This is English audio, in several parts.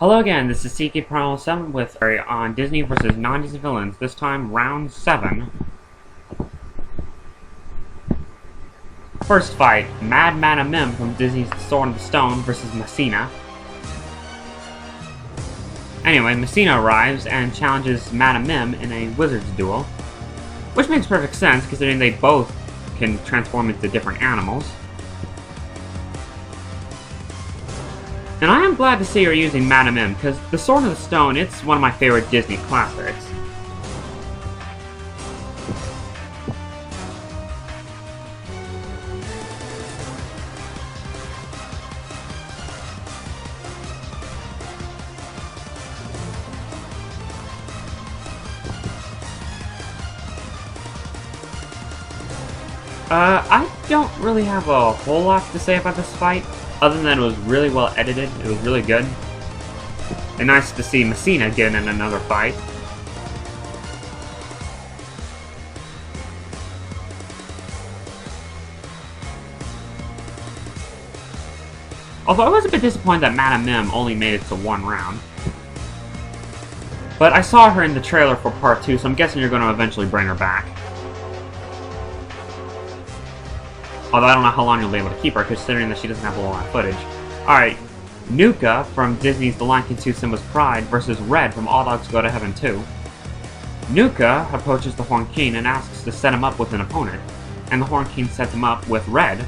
Hello again, this is CK Primal 7 with on Disney vs. non-Disney villains, this time round 7. First fight, Mad Madam Mim from Disney's The Sword in the Stone vs. Messina. Anyway, Messina arrives and challenges Madam Mim in a wizard's duel, which makes perfect sense considering they both can transform into different animals. And I am glad to see her using Madam Mim, because The Sword in the Stone, it's one of my favorite Disney classics. I don't really have a whole lot to say about this fight, other than it was really well edited, it was really good. And nice to see Messina get in another fight. Although I was a bit disappointed that Madam Mim only made it to one round. But I saw her in the trailer for part 2, so I'm guessing you're going to eventually bring her back. Although I don't know how long you'll be able to keep her, considering that she doesn't have a lot of footage. Alright, Nuka from Disney's The Lion King 2 Simba's Pride versus Red from All Dogs Go to Heaven 2. Nuka approaches the Horned King and asks to set him up with an opponent, and the Horned King sets him up with Red.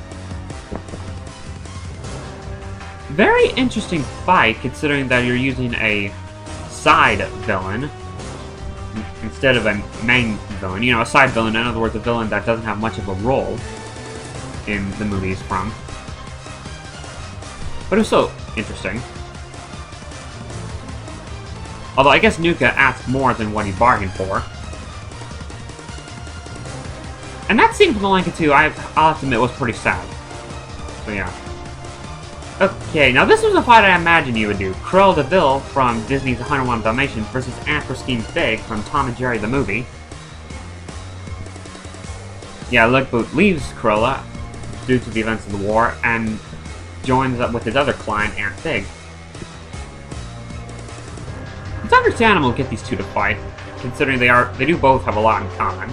Very interesting fight, considering that you're using a side villain instead of a main villain. You know, a side villain, in other words, a villain that doesn't have much of a role in the movies from. But it was so interesting. Although I guess Nuka asked more than what he bargained for. And that scene from The Lion King 2, I'll have to admit, was pretty sad. So yeah. Okay, now this was a fight I imagined you would do. Cruella de Vil from Disney's 101 Dalmatians versus Aunt Christine Fig from Tom and Jerry the movie. Yeah, Lickboot leaves Cruella due to the events of the war and joins up with his other client, Aunt Fig. It's understandable to get these two to fight, considering they do both have a lot in common.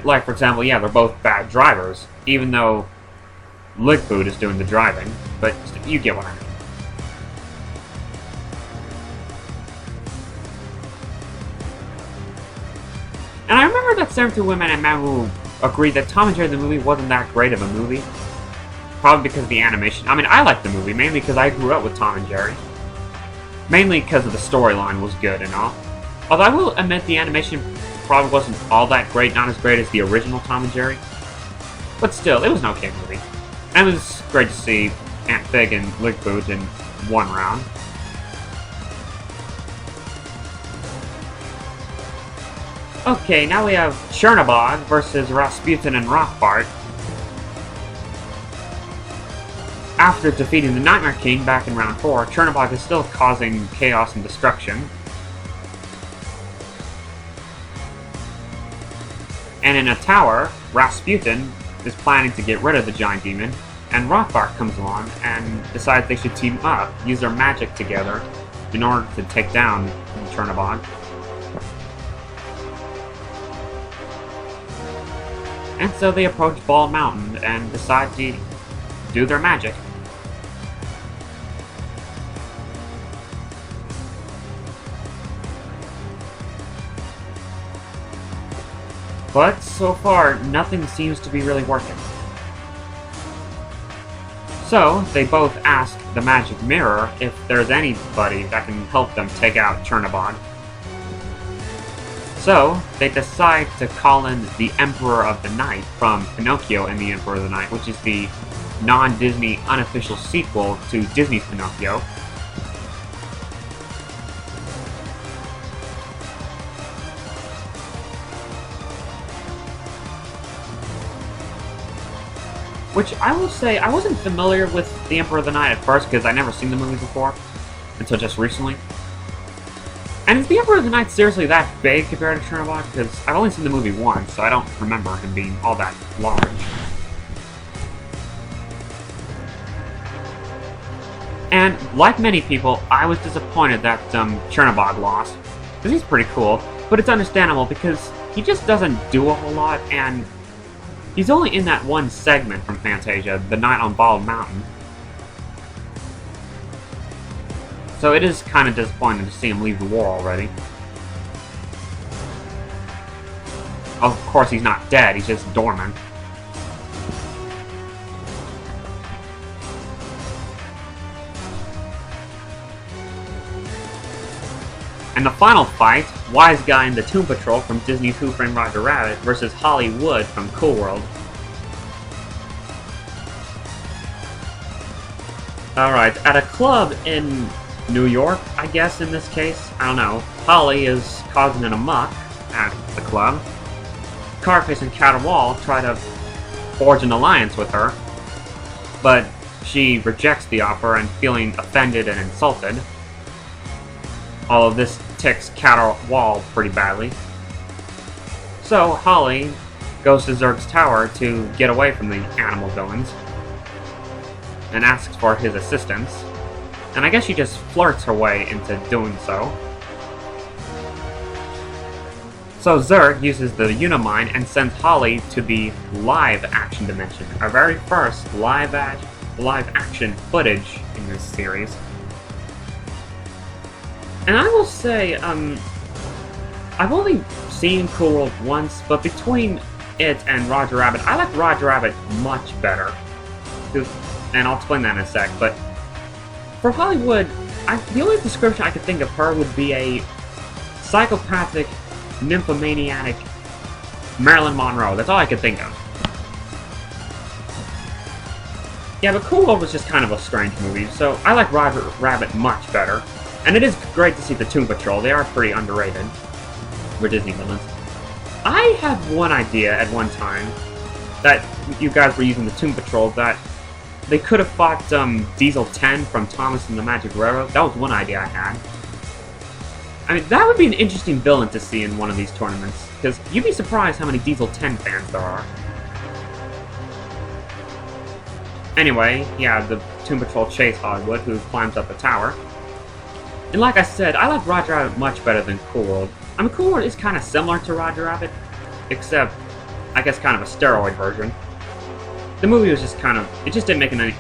Like, for example, yeah, they're both bad drivers, even though Lickboot is doing the driving, but you get what I mean. And I remember that 72 Women and Mamu agreed that Tom and Jerry the movie wasn't that great of a movie. Probably because of the animation. I mean, I liked the movie, mainly because I grew up with Tom and Jerry. Mainly because of the storyline was good and all. Although I will admit the animation probably wasn't all that great, not as great as the original Tom and Jerry. But still, it was an okay movie. And it was great to see Aunt Fig and Lickboot in one round. Okay, now we have Chernabog versus Rasputin and Rothbart. After defeating the Nightmare King back in round 4, Chernabog is still causing chaos and destruction. And in a tower, Rasputin is planning to get rid of the giant demon, and Rothbart comes along and decides they should team up, use their magic together, in order to take down Chernabog. And so they approach Bald Mountain and decide to do their magic. But so far, nothing seems to be really working. So, they both ask the Magic Mirror if there's anybody that can help them take out Chernabog. So, they decide to call in the Emperor of the Night from Pinocchio and the Emperor of the Night, which is the non-Disney unofficial sequel to Disney's Pinocchio. Which I will say, I wasn't familiar with the Emperor of the Night at first because I'd never seen the movie before, until just recently. And is the Emperor of the Night seriously that big compared to Chernobog? Because I've only seen the movie once, so I don't remember him being all that large. And, like many people, I was disappointed that Chernobog lost. Because he's pretty cool, but it's understandable because he just doesn't do a whole lot, and he's only in that one segment from Fantasia, The Night on Bald Mountain. So it is kind of disappointing to see him leave the war already. Of course, he's not dead, he's just dormant. And the final fight, Wise Guy and the Toon Patrol from Disney's Who Framed Roger Rabbit versus Hollywood from Cool World. Alright, at a club in New York, I guess in this case, I don't know, Holly is causing an amok at the club. Carface and Caterwaul try to forge an alliance with her, but she rejects the offer and feeling offended and insulted. All of this ticks Caterwaul pretty badly. So Holly goes to Zurg's tower to get away from the animal villains and asks for his assistance. And I guess she just flirts her way into doing so. So Zurg uses the Unimind and sends Holly to the live action dimension, our very first live action footage in this series. And I will say, I've only seen Cool World once, but between it and Roger Rabbit, I like Roger Rabbit much better. And I'll explain that in a sec, but for Hollywood, the only description I could think of her would be a psychopathic, nymphomaniac Marilyn Monroe. That's all I could think of. Yeah, but Cool World was just kind of a strange movie, so I like Roger Rabbit much better. And it is great to see the Toon Patrol. They are pretty underrated for Disney villains. I had one idea at one time that you guys were using the Toon Patrol, that they could have fought Diesel 10 from Thomas and the Magic Railroad. That was one idea I had. I mean, that would be an interesting villain to see in one of these tournaments, because you'd be surprised how many Diesel 10 fans there are. Anyway, yeah, the Toon Patrol chase Hollywood, who climbs up the tower. And like I said, I like Roger Rabbit much better than Cool World. I mean, Cool World is kind of similar to Roger Rabbit, except, I guess, kind of a steroid version. The movie was just kind of, it just didn't make any,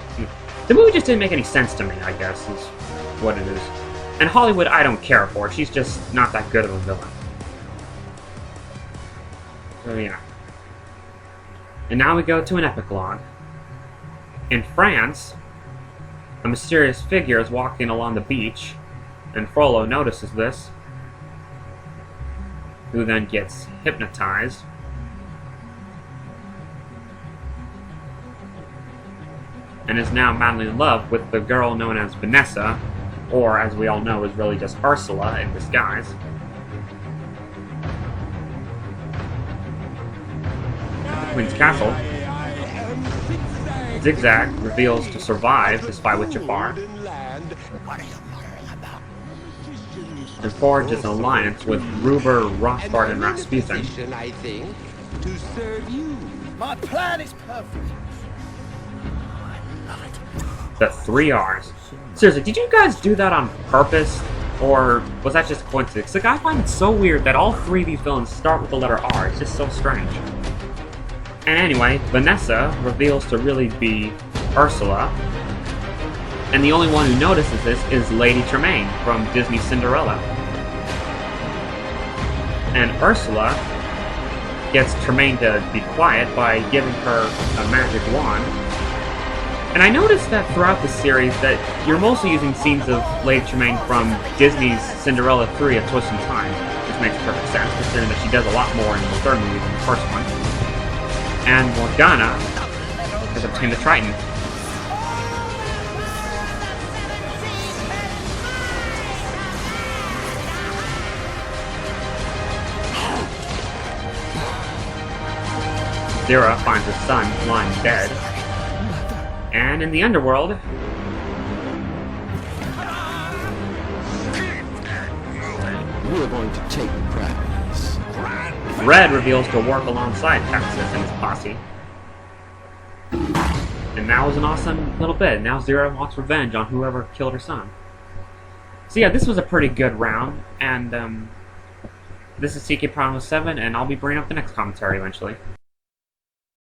the movie just didn't make any sense to me, I guess, is what it is. And Hollywood, I don't care for. She's just not that good of a villain. So yeah. And now we go to an epilogue. In France, a mysterious figure is walking along the beach, and Frollo notices this, who then gets hypnotized. And is now madly in love with the girl known as Vanessa, or as we all know is really just Ursula in disguise. At the Queen's Castle, Zigzag reveals to survive his fight with Jafar, and forges an alliance with Ruber, Rothbard, and Rasputin. My plan is perfect. The 3 R's. Seriously, did you guys do that on purpose? Or was that just a coincidence? Like, I find it so weird that all 3 of these villains start with the letter R. It's just so strange. And anyway, Vanessa reveals to really be Ursula. And the only one who notices this is Lady Tremaine from Disney's Cinderella. And Ursula gets Tremaine to be quiet by giving her a magic wand. And I noticed that throughout the series that you're mostly using scenes of Lady Tremaine from Disney's Cinderella 3: A Twist in Time, which makes perfect sense, considering that she does a lot more in the 3rd movie than the 1st one. And Morgana has obtained the Triton. Zira finds his son lying dead. And in the underworld, we are going to take the prize. Red reveals to work alongside Texas and his posse. And that was an awesome little bit. Now Zero wants revenge on whoever killed her son. So yeah, this was a pretty good round, and this is CK Prime 7, and I'll be bringing up the next commentary eventually.